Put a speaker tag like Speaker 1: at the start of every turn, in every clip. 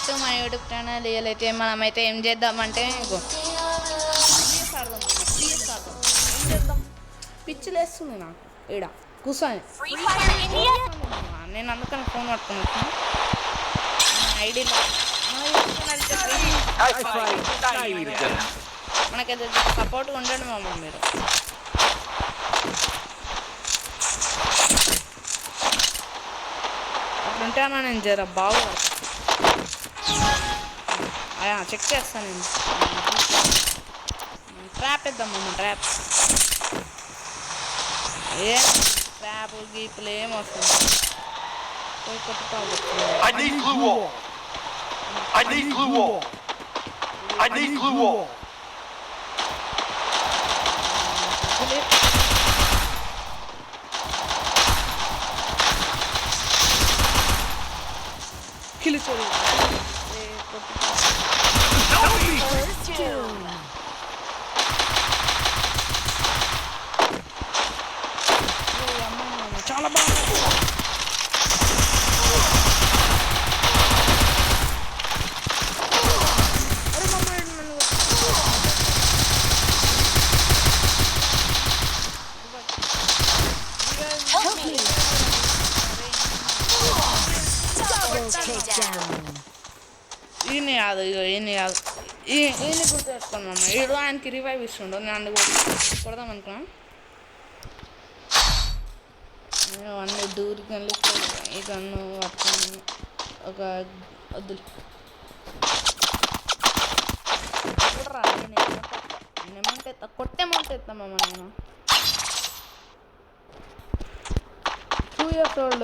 Speaker 1: To my YouTube channel. అయితే మనమైతే ఏం చేద్దామంటే ఏం చేద్దాం, పిచ్చిలేస్తుంది నాకు ఈడ కూర్చొని. నేను అందుకని ఫోన్ పట్టుకుని వచ్చాను. ఐడిలో మనకైతే సపోర్ట్గా ఉండండి మామ. మీరు అట్లుంటేనా నేను జర బాగా చెక్ చేస్తాను. నేను ట్రాప్ వేద్దామమ్మ. ట్రాప్ ఏం ట్రాప్ గీపులు ఏం వస్తుంది. పోయి కొట్టుకోవాలి. చాలా బాగుంది. ఈయన కాదు, ఈయన కాదు, ఈయన గుర్తు పెట్టుకున్నాం అమ్మ. ఈడు ఆయనకి రివైవ్ ఇస్తుండు. నేను అందుకు కొడదాం అనుకున్నాను. అన్నీ దూరికి ఈ గన్ను పట్టుకుని ఒక వద్దులు ఏమంటే కొట్టేమంటే ఎత్తామమ్మ. నేను 2 years old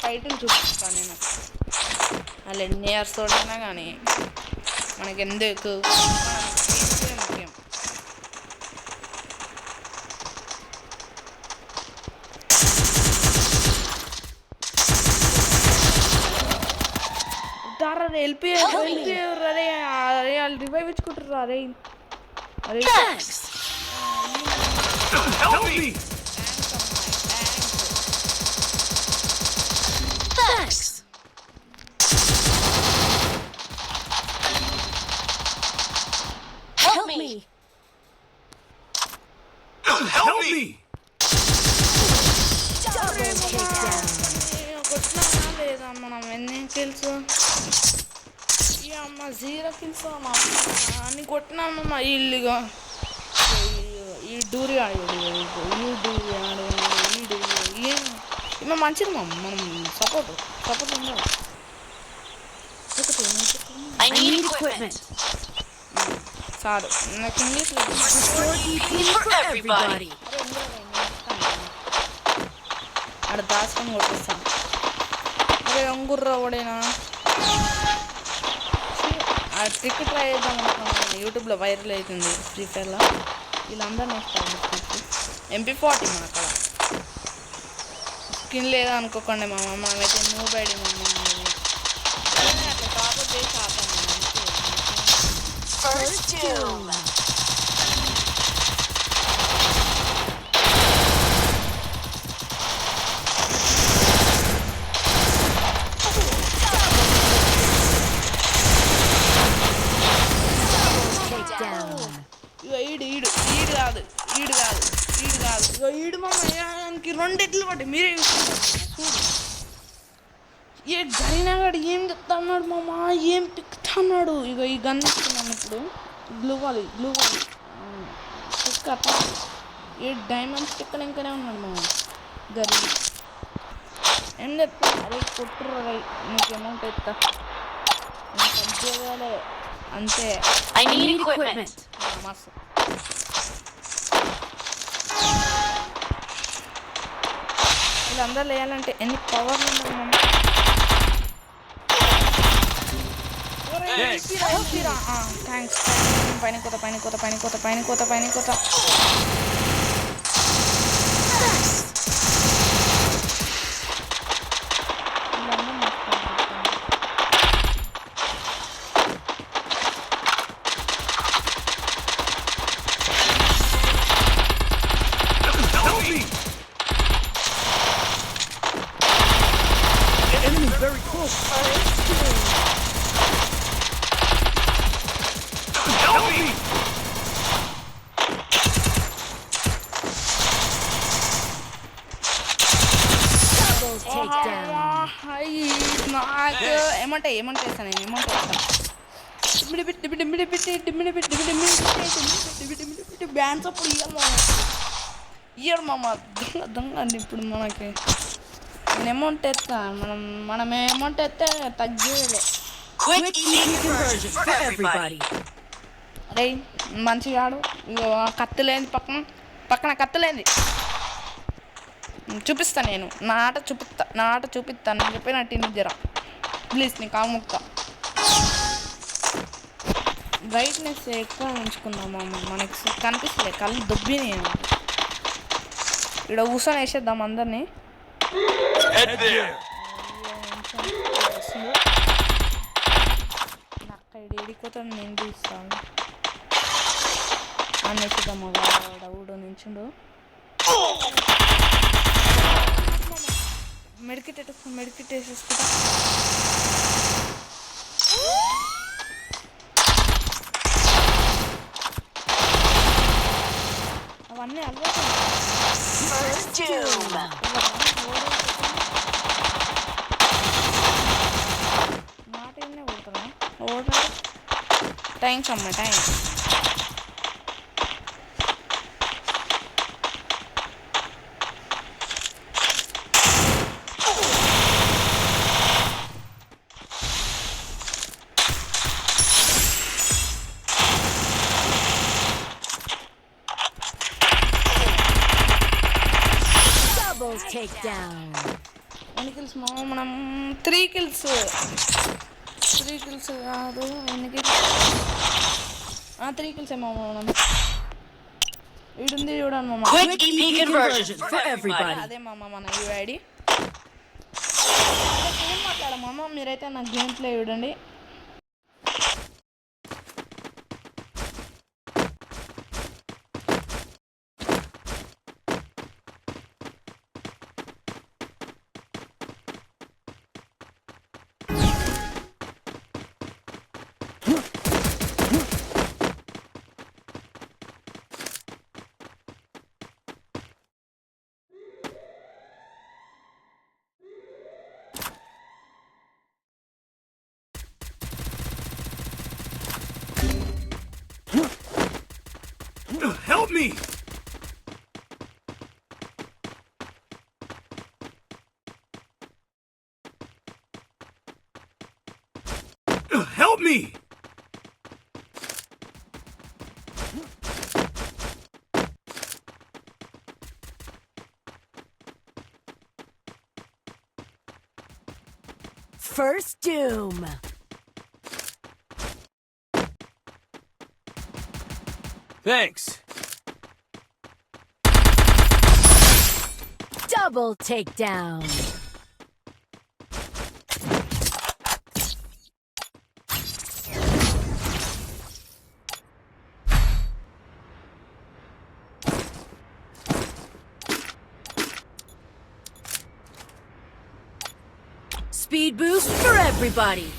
Speaker 1: టైటిల్ చూపిస్తాను నేను. వాళ్ళు ఎన్ని ఇయర్స్ ఓల్డ్ అయినా కానీ మనకి ఎందుకు ముఖ్యం. వెళ్ళిపోయి అరే అరే వాళ్ళు రివైవ్ ఇచ్చుకుంటారు. అరే అరే లేదా మనం ఎన్ని కిల్స్ ఈ అమ్మ 0 కిల్స్ అన్ని కొట్టినామమ్మ. ఇల్లుగా ఈ డూరి ఆడు ఏం ఇమ్మ మంచిది మమ్మ. మనం సపోర్ట్ ఉండాలి. సారు నాకు ఇంగ్లీష్లో ఆడ దాచుకొని కొట్టిస్తాను. అరే అంగుర్రా వాడేనా. ఆ ట్రిక్ ట్రై చేద్దాం అనుకున్నాను. యూట్యూబ్లో వైరల్ అవుతుంది ఫ్రీ ఫైర్లో. వీళ్ళందరినీ వస్తారు. MP40 మన అక్కడ స్కిన్ లేదా అనుకోకండి మామ. మనమైతే మూవ్ బైడి మమ్మ అట్లా టాపప్ చేసి ఆపాము. ఈడు మమ్మకి 2 ఎట్లు పట్టి మీరే చూడు. ఏ గైనాగాడు ఏం చెప్తాన్నాడు మామ, ఏం పిక్తున్నాడు. ఇక ఈ గన్ ఇస్తున్నాను ఇప్పుడు. గ్లూ వాల్ పిక్ అట్లా ఏ డైమండ్స్ పిక్కన ఇంకనే ఉన్నాడు మామ. గరి ఏం చెప్తా. అరే కొట్టుర్రు. అరే నీకు అమౌంట్ ఎత్తా చేయాలి అంతే. మస్తు వీళ్ళందరూ లేయాలంటే ఎన్ని పవర్లు ఉన్నాయి మమ్మీ. థ్యాంక్స్. పైన కొత్త Very close. ఏమంటే వేస్తాను నేను ఏమంటే బ్యాన్స్ అప్పుడు ఇయ్యడు మామ దొంగ అండి ఇప్పుడు మనకి నేను అమౌంట్ ఎత్తా మనం అమౌంట్ ఎత్తే తగ్గేలే అరే మంచిగా ఆడు కత్తులేంది పక్కన కత్తులేంది చూపిస్తాను నేను నా ఆట చూపిస్తాను నేను చెప్పినట్టు నీ జర ప్లీజ్ నీకు కాముక్తా బ్రైట్నెస్ ఎక్కువ ఉంచుకుందామా మనకి కనిపిస్తలే కళ్ళు దొబ్బినాయి ఇక్కడ కూర్చొని వేసేద్దాం అందరినీ అక్క ఏడిపోతాడు నేను చూస్తాను అనేసిద్దాం ఊడు నించుండు మెడికిట్ వేసేసుకుంటా అవన్నీ అలవాటు నాటనే కొడుతున్నా థ్యాంక్స్ అమ్మ థ్యాంక్స్ ఎన్ని కిల్స్ మనం 3 కిల్స్ కాదు ఎన్ని కిల్స్ 3 కిల్స్ ఏమో మనం వీడుంది చూడండి మామ అదే మామ మన యూఐడి ఏం మాట్లాడమమ్మ మీరైతే నాకు గేమ్ ప్లే చూడండి
Speaker 2: Help me! Help me!
Speaker 3: First Doom.
Speaker 2: Thanks.
Speaker 3: Double takedown. Speed boost for everybody.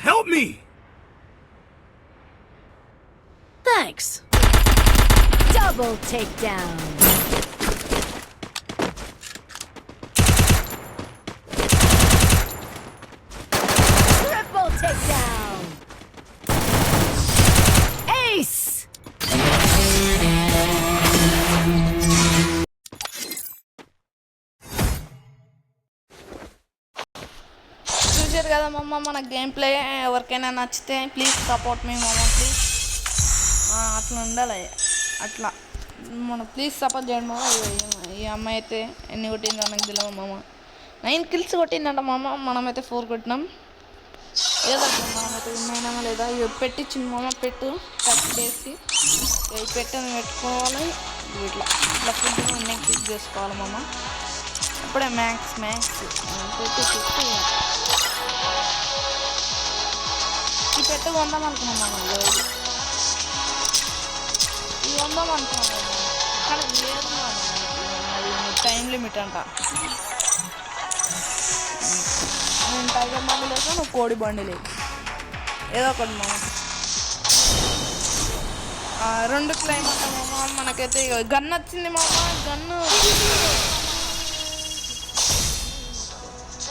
Speaker 2: Help me!
Speaker 3: Thanks. Double takedown. Triple takedown.
Speaker 1: కదా మమ్మ మన గేమ్ ప్లే. ఎవరికైనా నచ్చితే ప్లీజ్ సపోర్ట్ మీ మమ్మ ప్లీజ్. అట్లా ఉండాలి, అట్లా మనం ప్లీజ్ సపోర్ట్ చేయండి మామ. ఈ అమ్మాయి అయితే ఎన్ని కొట్టిందో నాకు తెలియదు మామ. 9 kills కొట్టిందంట మామ, మనమైతే 4 కొట్టినాం. ఏదో మనమైతే విన్నామా లేదా. ఇవి పెట్టించింది మామ, పెట్టు 30 daysకి. ఇవి పెట్టుకోవాలి. ఇట్లా ఇట్లా ఫుడ్ అన్నీ క్లిక్ చేసుకోవాలి మామ. అప్పుడే మ్యాక్స్ పెట్టి ఈ పెట్టు కొందాం అనుకున్నాం మామ. ఇది కొందాం అనుకున్నాం కానీ లేదు మామ, అది టైం లిమిట్ అంట. నేను టైగర్ బండి లేదు, నువ్వు కోడి బండి లేదు, ఏదో ఒకటి మామ. 2 క్లైమ్ అంట మామ. మనకైతే గన్ వచ్చింది మామ. Gun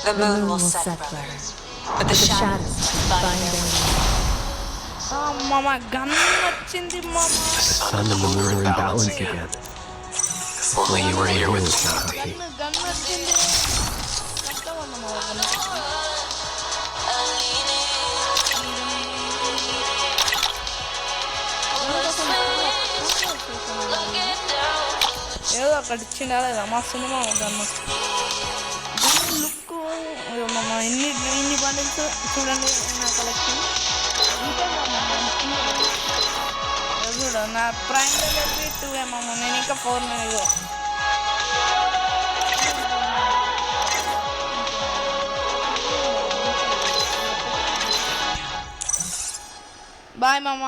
Speaker 4: The moon will set, brother, but the shadows bind only.
Speaker 1: మామ గన్ వచ్చింది మామ.
Speaker 5: The sun and the moon are in balance again.
Speaker 4: If only you were here with me.
Speaker 1: Gun వచ్చింది. కష్టమన్న మామ గన్. ఏదో ఒకటి ఇచ్చిండా లేదా మా సినిమా గన్ను. గన్ లుక్ మామ. ఇన్ని బండిల్స్ చూడండి నా కలెక్షన్. చూడు నా ప్రైమ్ లెవెల్ 2 మామ. నేను ఇంకా 4 ఇగో. బాయ్ మామ.